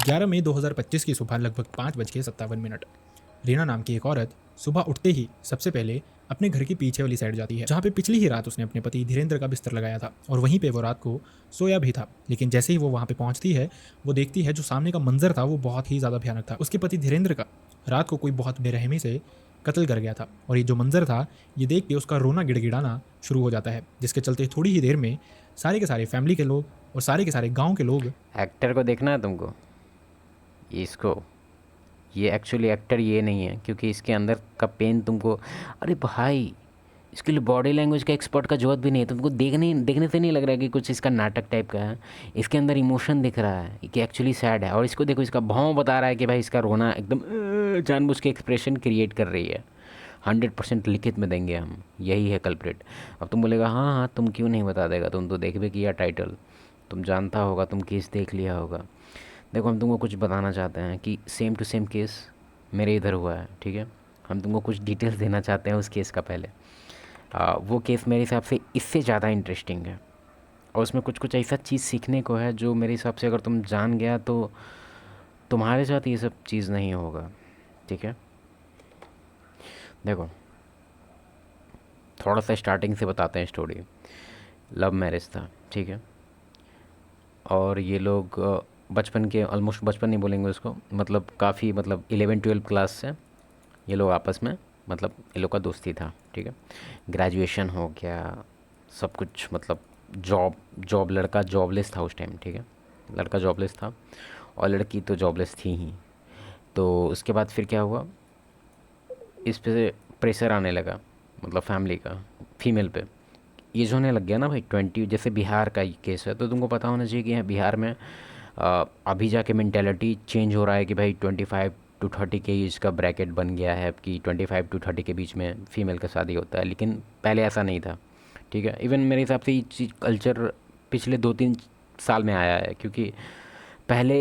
11 मई 2025 की सुबह लगभग 5:57 रीना नाम की एक औरत सुबह उठते ही सबसे पहले अपने घर की पीछे वाली साइड जाती है, जहाँ पे पिछली ही रात उसने अपने पति धीरेन्द्र का बिस्तर लगाया था और वहीं पे वो रात को सोया भी था। लेकिन जैसे ही वो वहाँ पे पहुँचती है, वो देखती है जो सामने का मंजर था वो बहुत ही ज़्यादा भयानक था। उसके पति धीरेन्द्र का रात को कोई बहुत बेरहमी से कत्ल कर गया था और ये जो मंजर था, ये देख के उसका रोना गिड़गिड़ाना शुरू हो जाता है, जिसके चलते थोड़ी ही देर में सारे के सारे फैमिली के लोग और सारे के सारे गाँव के लोग एक्टर को देखना है तुमको, इसको। ये एक्चुअली एक्टर ये नहीं है, क्योंकि इसके अंदर का पेन तुमको, अरे भाई, इसके लिए बॉडी लैंग्वेज का एक्सपर्ट का जरूरत भी नहीं है। तुमको देखने से नहीं लग रहा है कि कुछ इसका नाटक टाइप का है। इसके अंदर इमोशन दिख रहा है कि एक्चुअली सैड है। और इसको देखो, इसका भाव बता रहा है कि भाई इसका रोना एकदम जानबूझ के एक्सप्रेशन क्रिएट कर रही है। 100% लिखित में देंगे हम, यही है कल्प्रिट। अब तुम बोलेगा हाँ हाँ तुम क्यों नहीं बता देगा, तुम तो देख भी किया टाइटल, तुम जानता होगा, तुम केस देख लिया होगा। देखो, हम तुमको कुछ बताना चाहते हैं कि सेम टू सेम केस मेरे इधर हुआ है, ठीक है। हम तुमको कुछ डिटेल्स देना चाहते हैं उस केस का। पहले वो केस मेरे हिसाब से इससे ज़्यादा इंटरेस्टिंग है, और उसमें कुछ कुछ ऐसा चीज़ सीखने को है जो मेरे हिसाब से अगर तुम जान गया तो तुम्हारे साथ ये सब चीज़ नहीं होगा, ठीक है। देखो, थोड़ा सा स्टार्टिंग से बताते हैं स्टोरी। लव मैरिज था, ठीक है। और ये लोग बचपन के, ऑलमोस्ट बचपन नहीं बोलेंगे उसको, मतलब काफ़ी, मतलब 11-12 क्लास से ये लोग आपस में, मतलब ये लोग का दोस्ती था, ठीक है। ग्रेजुएशन हो गया सब कुछ, मतलब जॉब जॉब लड़का जॉबलेस था उस टाइम, ठीक है। लड़का जॉबलेस था और लड़की तो जॉबलेस थी ही। तो उसके बाद फिर क्या हुआ, इस पे प्रेशर आने लगा, मतलब फैमिली का फीमेल पे। ये जो होने लग गया ना भाई 20, जैसे बिहार का ही केस है, तो तुमको पता होना चाहिए कि यहाँ बिहार में अभी जाके मेंटेलिटी चेंज हो रहा है कि भाई 25 to 30 के एज का ब्रैकेट बन गया है कि 25 to 30 के बीच में फ़ीमेल का शादी होता है। लेकिन पहले ऐसा नहीं था, ठीक है। इवन मेरे हिसाब से ये चीज़ कल्चर पिछले 2-3 साल में आया है, क्योंकि पहले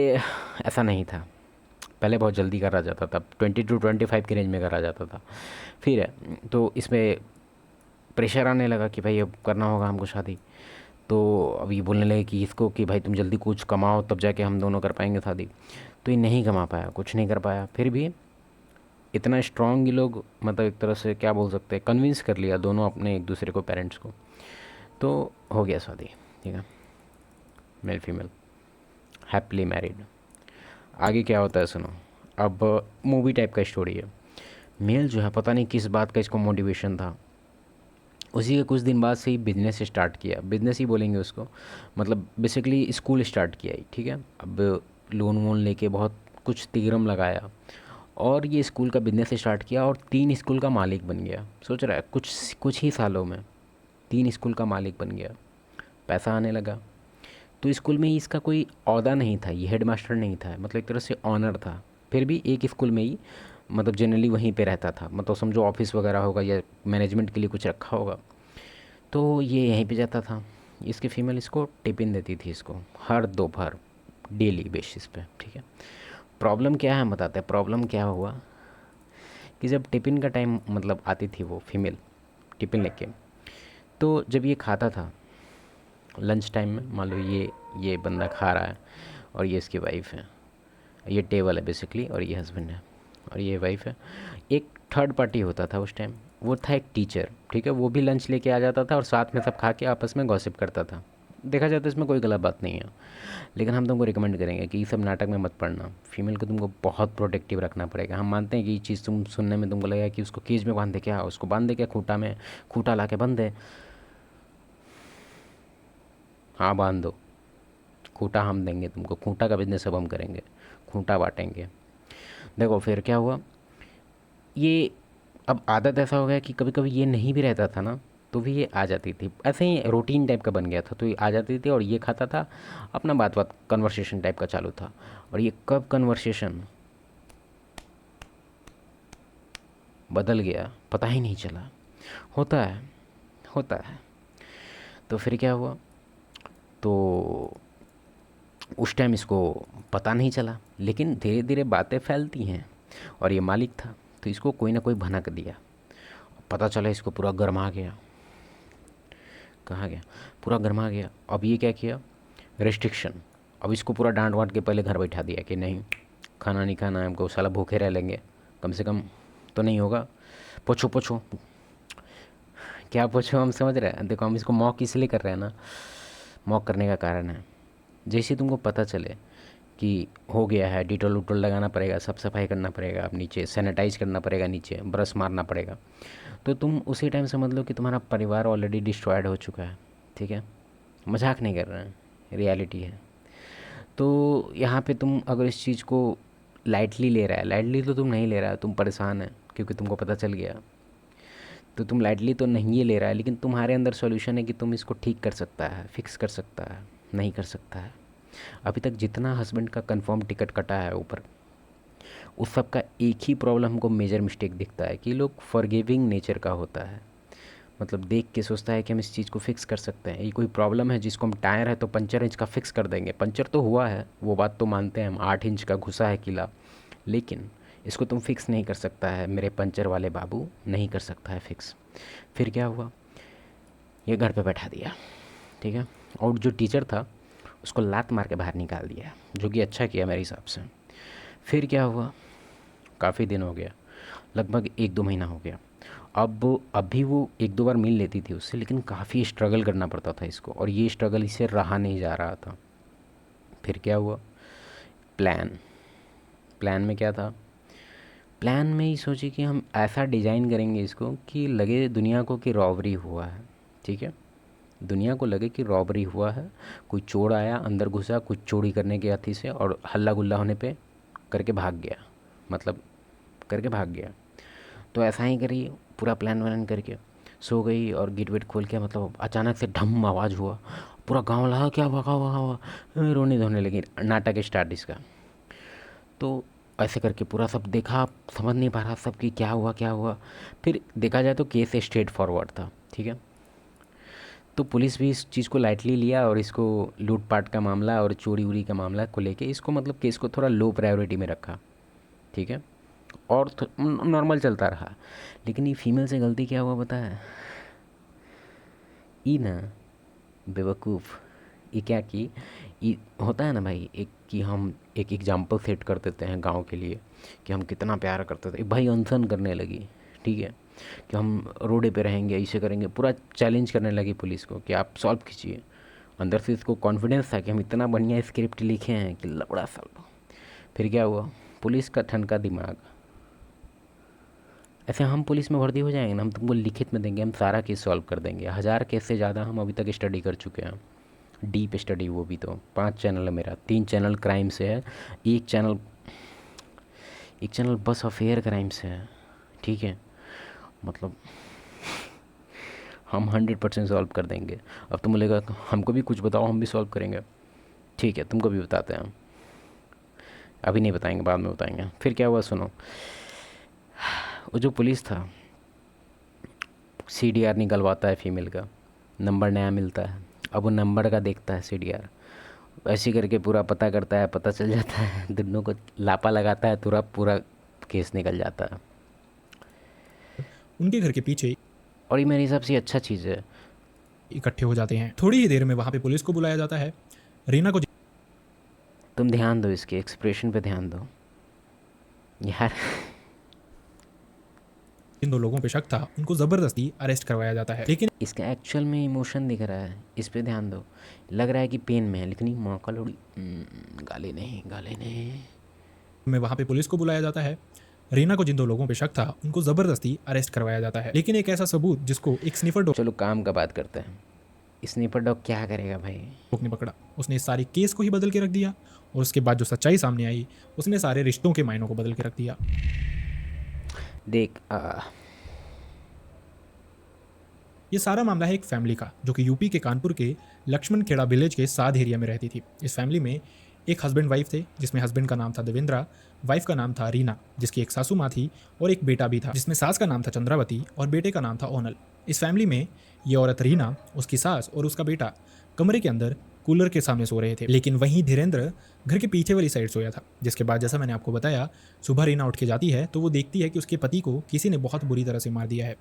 ऐसा नहीं था। पहले बहुत जल्दी करा जाता था, 20 to 25 के रेंज में करा जाता था। फिर तो इसमें प्रेशर आने लगा कि भाई अब करना होगा हमको शादी। तो अब ये बोलने लगे कि इसको कि भाई तुम जल्दी कुछ कमाओ तब जाके हम दोनों कर पाएंगे शादी। तो ये नहीं कमा पाया, कुछ नहीं कर पाया। फिर भी इतना स्ट्रांग ये लोग, मतलब एक तरह से क्या बोल सकते हैं, कन्विंस कर लिया दोनों अपने एक दूसरे को, पेरेंट्स को। तो हो गया शादी, ठीक है। Male female happily married. आगे क्या होता है सुनो। अब मूवी टाइप का स्टोरी है। मेल जो है, पता नहीं किस बात का इसको मोटिवेशन था, उसी के कुछ दिन बाद से ही बिज़नेस स्टार्ट किया। बिज़नेस ही बोलेंगे उसको, मतलब बेसिकली स्कूल स्टार्ट किया ही, ठीक है। अब लोन वोन लेके बहुत कुछ तिगरम लगाया और ये स्कूल का बिज़नेस स्टार्ट किया और 3 स्कूल का मालिक बन गया। सोच रहा है, कुछ कुछ ही सालों में 3 स्कूल का मालिक बन गया। पैसा आने लगा। तो स्कूल में ही इसका कोई ओहदा नहीं था, ये हेडमास्टर नहीं था, मतलब एक तरह से ऑनर था। फिर भी एक स्कूल में ही, मतलब जनरली वहीं पे रहता था, मतलब समझो ऑफिस वगैरह होगा या मैनेजमेंट के लिए कुछ रखा होगा, तो ये यहीं पे जाता था। इसकी फ़ीमेल इसको टिफ़िन देती थी, इसको हर दोपहर, डेली बेसिस पे, ठीक है। प्रॉब्लम क्या है बताते हैं। प्रॉब्लम क्या हुआ कि जब टिफ़िन का टाइम, मतलब आती थी वो फीमेल टिफ़िन लेके, तो जब ये खाता था लंच टाइम में, मान लो ये बंदा खा रहा है और ये इसकी वाइफ है, ये टेबल है बेसिकली, और ये हस्बैंड है और ये वाइफ है। एक थर्ड पार्टी होता था उस टाइम, वो था एक टीचर, ठीक है। वो भी लंच लेके आ जाता था और साथ में सब खा के आपस में गॉसिप करता था। देखा जाए तो इसमें कोई गलत बात नहीं है, लेकिन हम तुमको रिकमेंड करेंगे कि ये सब नाटक में मत पढ़ना। फीमेल को तुमको बहुत प्रोटेक्टिव रखना पड़ेगा। हम मानते हैं कि ये चीज़ तुम सुनने में तुमको लगेगा कि उसको केज में बांध दे, क्या उसको बांध दे, क्या खूंटा में, खूंटा ला के बांध दे। हाँ बांध दो, खूंटा हम देंगे तुमको, खूंटा का बिजनेस अब हम करेंगे, खूंटा बांटेंगे। देखो फिर क्या हुआ, ये अब आदत ऐसा हो गया कि कभी कभी ये नहीं भी रहता था ना, तो भी ये आ जाती थी। ऐसे ही रूटीन टाइप का बन गया था, तो ये आ जाती थी और ये खाता था अपना, बात बात कन्वर्सेशन टाइप का चालू था। और ये कब कन्वर्सेशन बदल गया पता ही नहीं चला। होता है, होता है। तो फिर क्या हुआ, तो उस टाइम इसको पता नहीं चला, लेकिन धीरे धीरे बातें फैलती हैं। और ये मालिक था, तो इसको कोई ना कोई भनक दिया, पता चला, इसको पूरा गर्मा गया। कहाँ गया, पूरा गर्मा गया। अब ये क्या किया, रेस्ट्रिक्शन, अब इसको पूरा डांट वांट के पहले घर बैठा दिया कि नहीं, खाना नहीं खाना है हमको, साला भूखे रह लेंगे, कम से कम तो नहीं होगा। पूछो पूछो क्या पूछो, हम समझ रहे हैं। देखो हम इसको मॉक इसलिए कर रहे हैं ना, मॉक करने का कारण है, जैसे ही तुमको पता चले कि हो गया है, डिटॉल उटॉल लगाना पड़ेगा, सब सफाई करना पड़ेगा, अब नीचे सैनिटाइज करना पड़ेगा, नीचे ब्रश मारना पड़ेगा, तो तुम उसी टाइम समझ लो कि तुम्हारा परिवार ऑलरेडी डिस्ट्रॉयड हो चुका है। ठीक है, मजाक नहीं कर रहे हैं, रियलिटी है। तो यहाँ पे तुम अगर इस चीज़ को लाइटली ले रहा है, लाइटली तो तुम नहीं ले रहा है, तुम परेशान है क्योंकि तुमको पता चल गया, तो तुम लाइटली तो नहीं ये ले रहा है, लेकिन तुम्हारे अंदर सॉल्यूशन है कि तुम इसको ठीक कर सकता है, फिक्स कर सकता है, नहीं कर सकता है। अभी तक जितना हस्बैंड का कंफर्म टिकट कटा है ऊपर, उस सब का एक ही प्रॉब्लम हमको मेजर मिस्टेक दिखता है कि लोग फॉरगिविंग नेचर का होता है। मतलब देख के सोचता है कि हम इस चीज़ को फिक्स कर सकते हैं, ये कोई प्रॉब्लम है जिसको हम टायर है तो पंचर इंच का फिक्स कर देंगे, पंचर तो हुआ है वो बात तो मानते हैं हम, 8 इंच का घुसा है किला, लेकिन इसको तुम फिक्स नहीं कर सकता है मेरे पंचर वाले बाबू, नहीं कर सकता है फिक्स। फिर क्या हुआ, ये घर पे बैठा दिया। ठीक है, और जो टीचर था उसको लात मार के बाहर निकाल दिया, जो कि अच्छा किया मेरे हिसाब से। फिर क्या हुआ, काफ़ी दिन हो गया, लगभग 1-2 महीना हो गया। अब अभी वो 1-2 बार मिल लेती थी उससे, लेकिन काफ़ी स्ट्रगल करना पड़ता था इसको, और ये स्ट्रगल इससे रहा नहीं जा रहा था। फिर क्या हुआ, प्लान प्लान में क्या था, प्लान में ही सोची कि हम ऐसा डिज़ाइन करेंगे इसको कि लगे दुनिया को कि रॉबरी हुआ है। ठीक है, दुनिया को लगे कि रॉबरी हुआ है, कोई चोर आया अंदर घुसा कुछ चोरी करने के अथी से, और हल्ला गुल्ला होने पे करके भाग गया, मतलब करके भाग गया। तो ऐसा ही करी, पूरा प्लान व्लान करके सो गई, और गेट वेट खोल के मतलब अचानक से ढम आवाज़ हुआ, पूरा गांव लगा क्या हुआ क्या हुआ क्या हुआ, रोने धोने लगी, नाटक स्टार्ट इसका। तो ऐसे करके पूरा सब देखा, समझ नहीं पा रहा सब कि क्या हुआ क्या हुआ। फिर देखा जाए तो केस स्ट्रेट फॉरवर्ड था। ठीक है, तो पुलिस भी इस चीज़ को लाइटली लिया, और इसको लूटपाट का मामला और चोरी उरी का मामला को लेके इसको मतलब केस को थोड़ा लो प्रायोरिटी में रखा। ठीक है, और नॉर्मल चलता रहा। लेकिन ये फीमेल से गलती क्या हुआ पता है, ई ना बेवकूफ़, ये क्या की, ये होता है ना भाई, एक कि हम एक एग्जाम्पल सेट कर देते हैं गांव के लिए कि हम कितना प्यार करते थे, भाई अनशन करने लगी। ठीक है, कि हम रोडे पे रहेंगे, ऐसे करेंगे, पूरा चैलेंज करने लगी पुलिस को कि आप सॉल्व कीजिए। अंदर से इसको कॉन्फिडेंस था कि हम इतना बढ़िया स्क्रिप्ट लिखे हैं कि लबड़ा सॉल्व। फिर क्या हुआ, पुलिस का ठनका दिमाग, ऐसे हम पुलिस में भर्ती हो जाएंगे ना, हम तुमको लिखित में देंगे, हम सारा केस सॉल्व कर देंगे, 1000 केस से ज़्यादा हम अभी तक स्टडी कर चुके हैं, डीप स्टडी, वो भी तो 5 चैनल है मेरा, 3 चैनल क्राइम से है, एक चैनल बस अफेयर क्राइम से है। ठीक है, मतलब हम 100% सॉल्व कर देंगे। अब तुम बोलेगा हमको भी कुछ बताओ, हम भी सॉल्व करेंगे। ठीक है, तुमको भी बताते हैं, अभी नहीं बताएंगे, बाद में बताएंगे। फिर क्या हुआ सुनो, वो जो पुलिस था CDR निकलवाता है फीमेल का, नंबर नया मिलता है, अब वो नंबर का देखता है CDR, ऐसे करके पूरा पता करता है, पता चल जाता है, दोनों को लापा लगाता है, पूरा पूरा केस निकल जाता है। उनके घर के पीछे और ये मेरे हिसाब से अच्छा चीज़ है। इकट्ठे हो जाते हैं। थोड़ी ही देर में वहाँ पे पुलिस को बुलाया जाता है। रीना को तुम ध्यान दो, इसके एक्सप्रेशन पे ध्यान दो यार। जिन 2 लोगों पे शक था उनको ज़बरदस्ती अरेस्ट करवाया जाता है, लेकिन इसका एक्चुअल में इमोशन दिख रहा है, इस पे ध्यान दो। लग रहा है कि पेन में है, लेकिन ये मौका लोड़ी, गाली नहीं गाली नहीं। में वहाँ पे पुलिस को बुलाया जाता है। रीना को जिन 2 लोगों पे शक था उनको ज़बरदस्ती अरेस्ट करवाया जाता है, लेकिन एक ऐसा सबूत जिसको एक स्निफर डॉग चलो काम का बात करते हैं, स्नीपर डॉग क्या करेगा भाई। ने पकड़ा। उसने इस सारे केस को ही बदल के रख दिया, और उसके बाद जो सच्चाई सामने आई उसने सारे रिश्तों के मायनों को बदल के रख दिया। देख ये सारा मामला है एक फैमिली का, जो कि यूपी के कानपुर के लक्ष्मण खेड़ा विलेज के साध एरिया में रहती थी। इस फैमिली में एक हस्बैंड वाइफ थे, जिसमें हस्बैंड का नाम था देवेंद्रा, वाइफ का नाम था रीना, जिसकी एक सासू माँ थी, और एक बेटा भी था जिसमें सास का नाम था चंद्रावती और बेटे का नाम था ओनल। इस फैमिली में ये औरत रीना, उसकी सास और उसका बेटा कमरे के अंदर कूलर के सामने सो रहे थे, लेकिन वहीं धीरेन्द्र घर के पीछे वाली साइड सोया था। जिसके बाद जैसा मैंने आपको बताया, सुबह रीना उठ के जाती है तो वो देखती है कि उसके पति को किसी ने बहुत बुरी तरह से मार दिया है।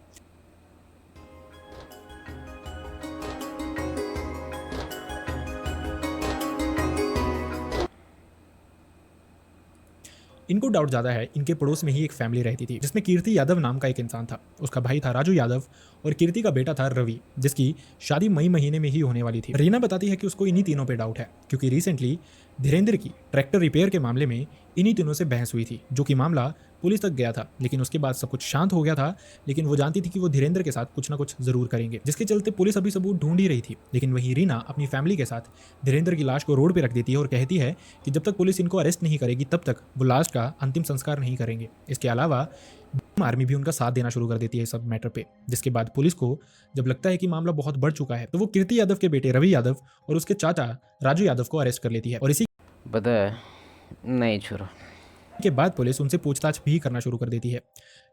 इनको डाउट ज़्यादा है इनके पड़ोस में ही एक फैमिली रहती थी जिसमें कीर्ति यादव नाम का एक इंसान था। उसका भाई था राजू यादव और कीर्ति का बेटा था रवि, जिसकी शादी मई महीने में ही होने वाली थी। रीना बताती है कि उसको इन्हीं तीनों पे डाउट है क्योंकि रिसेंटली धीरेंद्र की ट्रैक्टर रिपेयर के मामले में इन्हीं तीनों से बहस हुई थी, जो कि मामला पुलिस तक गया था। लेकिन उसके बाद सब कुछ शांत हो गया था, लेकिन वो जानती थी कि वो धीरेंद्र के साथ कुछ ना कुछ जरूर करेंगे, जिसके चलते पुलिस अभी सबूत ढूंढ ही रही थी। लेकिन वहीं रीना अपनी फैमिली के साथ धीरेंद्र की लाश को रोड पे रख देती है और कहती है कि जब तक पुलिस इनको अरेस्ट नहीं करेगी तब तक वो लाश का अंतिम संस्कार नहीं करेंगे। इसके अलावा आर्मी भी उनका साथ देना शुरू कर देती है सब मैटर पे। जिसके बाद पुलिस को जब लगता है कि मामला बहुत बढ़ चुका है तो वो कीर्ति यादव के बेटे रवि यादव और उसके चाचा राजू यादव को अरेस्ट कर लेती है। और इसी पता है नहीं छोड़ो। के बाद पुलिस उनसे पूछताछ भी करना शुरू कर देती है।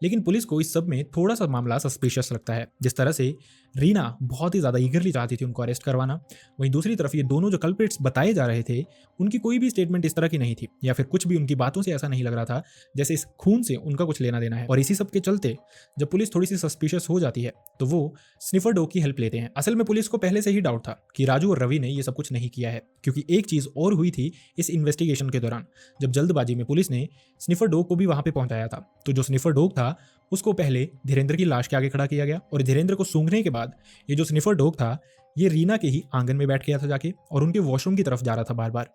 लेकिन पुलिस को इस सब में थोड़ा सा मामला सस्पिशियस लगता है। जिस तरह से रीना बहुत ही ज़्यादा ईगरली चाहती थी उनको अरेस्ट करवाना, वहीं दूसरी तरफ ये दोनों जो कल्प्रिट्स बताए जा रहे थे उनकी कोई भी स्टेटमेंट इस तरह की नहीं थी, या फिर कुछ भी उनकी बातों से ऐसा नहीं लग रहा था जैसे इस खून से उनका कुछ लेना देना है। और इसी सब के चलते जब पुलिस थोड़ी सी सस्पिशियस हो जाती है तो वो स्निफर डॉग की हेल्प लेते हैं। असल में पुलिस को पहले से ही डाउट था कि राजू और रवि ने ये सब कुछ नहीं किया है, क्योंकि एक चीज़ और हुई थी इस इन्वेस्टिगेशन के दौरान, जब जल्दबाजी में पुलिस ने स्निफर डॉग को भी वहां पे पहुंचाया था। तो जो स्निफर डॉग था उसको पहले धीरेंद्र की लाश के आगे खड़ा किया गया और धीरेंद्र को सूंघने के बाद ये जो स्निफर डॉग था ये रीना के ही आंगन में बैठ गया था जाके और उनके वॉशरूम की तरफ जा रहा था बार बार।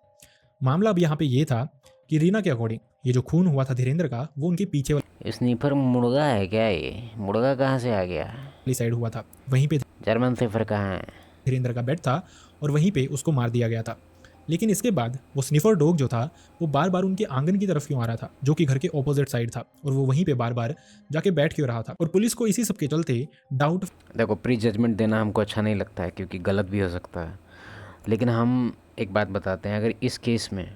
मामला अब यहाँ पे ये था कि रीना के अकॉर्डिंग ये जो खून हुआ था धीरेंद्र का वो उनके पीछे स्नीपर मुर्गा है क्या? ये मुर्गा कहाँ से आ गया? वाली साइड हुआ था, वहीं पे जर्मन सिफर कहाँ है? धीरेंद्र का बेड था और वहीं पे उसको मार दिया गया था। लेकिन इसके बाद वो स्निफर डॉग जो था वो बार बार उनके आंगन की तरफ क्यों आ रहा था, जो कि घर के ऑपोजिट साइड था, और वो वहीं पे बार बार जाके बैठ क्यों रहा था। और पुलिस को इसी सब के चलते डाउट। देखो, प्री जजमेंट देना हमको अच्छा नहीं लगता है क्योंकि गलत भी हो सकता है, लेकिन हम एक बात बताते हैं। अगर इस केस में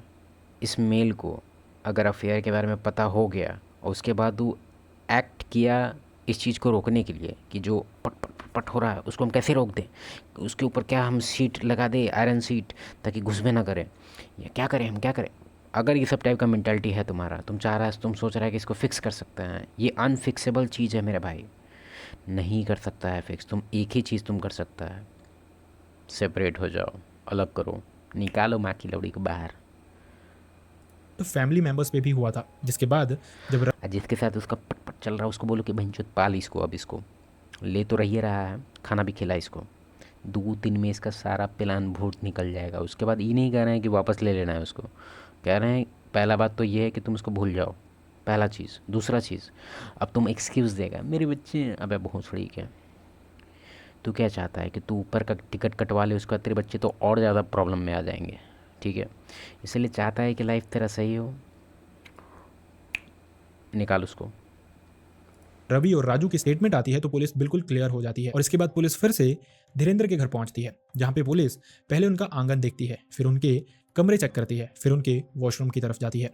इस मेल को अगर अफेयर के बारे में पता हो गया और उसके बाद वो एक्ट किया इस चीज़ को रोकने के लिए कि जो पट पट पट हो रहा है उसको हम कैसे रोक दें, उसके ऊपर क्या हम सीट लगा दें, आयरन सीट, ताकि घुसबे ना करें, या क्या करें, हम क्या करें। अगर ये सब टाइप का मेंटालिटी है तुम्हारा, तुम सोच रहा है कि इसको फिक्स कर सकते हैं, ये अनफिक्सेबल चीज़ है मेरे भाई, नहीं कर सकता है फिक्स। तुम एक ही चीज़ तुम कर सकता है, सेपरेट हो जाओ, अलग करो, निकालो माँ की लौड़ी को बाहर। तो फैमिली मेंबर्स पे भी हुआ था, जिसके बाद जब जिसके साथ उसका पट पट चल रहा है उसको बोलो कि भैंचोद पाल इसको, अब इसको ले तो रही रहा है, खाना भी खिला इसको, 2-3 में इसका सारा प्लान भूत निकल जाएगा। उसके बाद ये नहीं कह रहे हैं कि वापस ले लेना है उसको, कह रहे हैं पहला बात तो ये है कि तुम उसको भूल जाओ, पहला चीज़। दूसरा चीज़, अब तुम एक्सक्यूज़ देगा मेरे बच्चे, अबे भोंसड़ी क्या, तू क्या चाहता है कि तू ऊपर का टिकट कटवा ले, उसका तेरे बच्चे तो और ज़्यादा प्रॉब्लम में आ जाएंगे, ठीक है। इसलिए चाहता है कि लाइफ तेरा सही हो, निकाल उसको। रवि और राजू की स्टेटमेंट आती है तो पुलिस बिल्कुल क्लियर हो जाती है। और इसके बाद पुलिस फिर से धीरेंद्र के घर पहुंचती है, जहां पे पुलिस पहले उनका आंगन देखती है, फिर उनके कमरे चेक करती है, फिर उनके वॉशरूम की तरफ जाती है।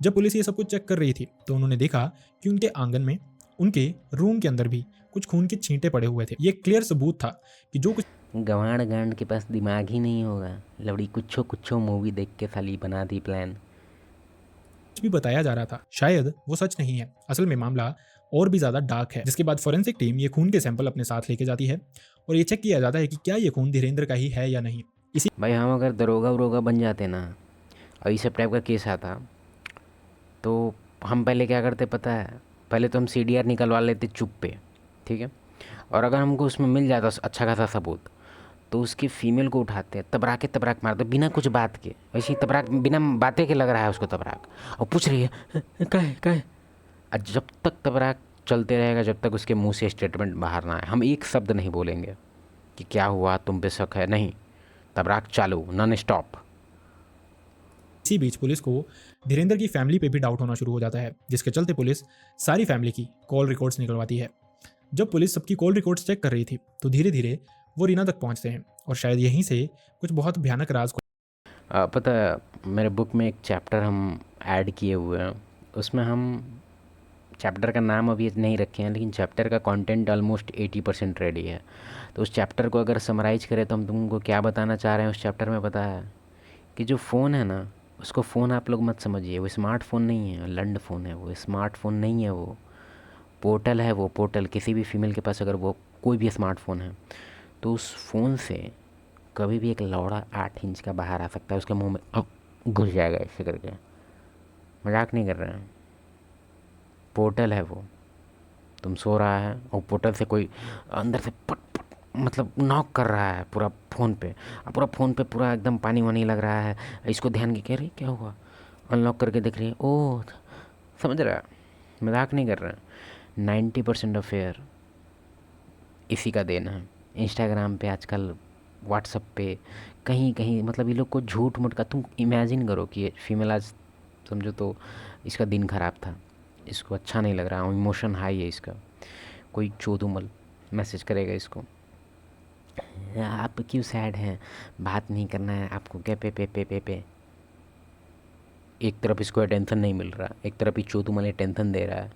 जब पुलिस ये सब कुछ चेक कर रही थी तो उन्होंने देखा कि उनके आंगन में उनके रूम के अंदर भी कुछ खून के छींटे पड़े हुए थे। ये क्लियर सबूत था कि जो कुछ गंवाड़ गांड के पास दिमाग ही नहीं होगा, लवड़ी कुछो कुछो मूवी देख के साली बना दी प्लान। भी बताया जा रहा था शायद वो सच नहीं है। असल में मामला और भी ज़्यादा डार्क है। जिसके बाद फॉरेंसिक टीम ये खून के सैंपल अपने साथ लेके जाती है और ये चेक किया जाता है कि क्या ये खून धीरेंद्र का ही है या नहीं। इसी भाई हम अगर दरोगा वरोगा बन जाते ना और इस सब टाइप का केस आता तो हम पहले क्या करते पता है, पहले तो हम CDR निकलवा लेते चुप पे, ठीक है। और अगर हमको उसमें मिल जाता अच्छा खासा सबूत तो उसकी फीमेल को उठाते, तबराक मारते बिना कुछ बात के, वैसे ही तबराक बिना बातें के लग रहा है उसको तबराक, और पूछ रही है का है। और जब तक तबराक चलते रहेगा, जब तक उसके मुंह से स्टेटमेंट बाहर ना आए, हम एक शब्द नहीं बोलेंगे कि क्या हुआ, तुम पे शक है, नहीं, तबराक चालू, नॉन स्टॉप। बीच पुलिस को धीरेंद्र की फैमिली पे भी डाउट होना शुरू हो जाता है, जिसके चलते पुलिस सारी फैमिली की कॉल रिकॉर्ड्स निकलवाती है। जब पुलिस सबकी कॉल रिकॉर्ड्स चेक कर रही थी तो धीरे धीरे वो रीना तक पहुंचते हैं और शायद यहीं से कुछ बहुत भयानक राज पता है, मेरे बुक में एक चैप्टर हम ऐड किए हुए हैं, उसमें हम चैप्टर का नाम अभी नहीं रखे हैं, लेकिन चैप्टर का कंटेंट ऑलमोस्ट 80% रेडी है। तो उस चैप्टर को अगर समराइज़ करें तो हम तुमको क्या बताना चाह रहे हैं उस चैप्टर में पता है, कि जो फ़ोन है ना, उसको फ़ोन आप लोग मत समझिए, वो स्मार्टफ़ोन नहीं है, लंड फ़ोन है वो, स्मार्टफ़ोन नहीं है वो, पोर्टल है वो, पोर्टल। किसी भी फीमेल के पास अगर वो कोई भी स्मार्टफ़ोन है तो उस फ़ोन से कभी भी एक लौड़ा 8 इंच का बाहर आ सकता है, उसके मुंह में घुस जाएगा ऐसे करके, मजाक नहीं कर रहे हैं। पोर्टल है वो, तुम सो रहा है और पोर्टल से कोई अंदर से पट पट मतलब नॉक कर रहा है पूरा फ़ोन पे, और पूरा फ़ोन पे पूरा एकदम पानी वानी लग रहा है। इसको ध्यान की कह रही क्या हुआ, अनलॉक करके देख रही है, ओह समझ रहा है, मजाक नहीं कर रहे हैं। 90% अफेयर इसी का देन है। इंस्टाग्राम पे आजकल, व्हाट्सअप पे, कहीं कहीं मतलब ये लोग को झूठ मूठ का, तुम इमेजिन करो कि ये फीमेल आज समझो तो इसका दिन ख़राब था, इसको अच्छा नहीं लग रहा, इमोशन हाई है इसका, कोई चोदुमल मैसेज करेगा इसको, आप क्यों सैड हैं, बात नहीं करना है आपको क्या, पे। एक तरफ इसको अटेंशन नहीं मिल रहा, एक तरफ ही चोदुमल अटेंशन दे रहा है,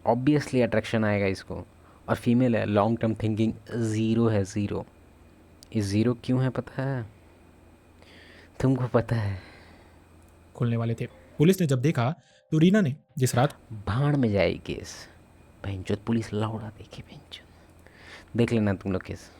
ऑब्वियसली अट्रैक्शन आएगा इसको। और फीमेल है, लॉन्ग टर्म थिंकिंग ज़ीरो है, ज़ीरो। ये ज़ीरो क्यों है पता है तुमको, पता है? खुलने वाले थे। पुलिस ने जब देखा तो रीना ने जिस रात भाड़ में जाए केस, भैंचोद पुलिस लौड़ा देखे, भैंचोद देख लेना तुम लोग केस।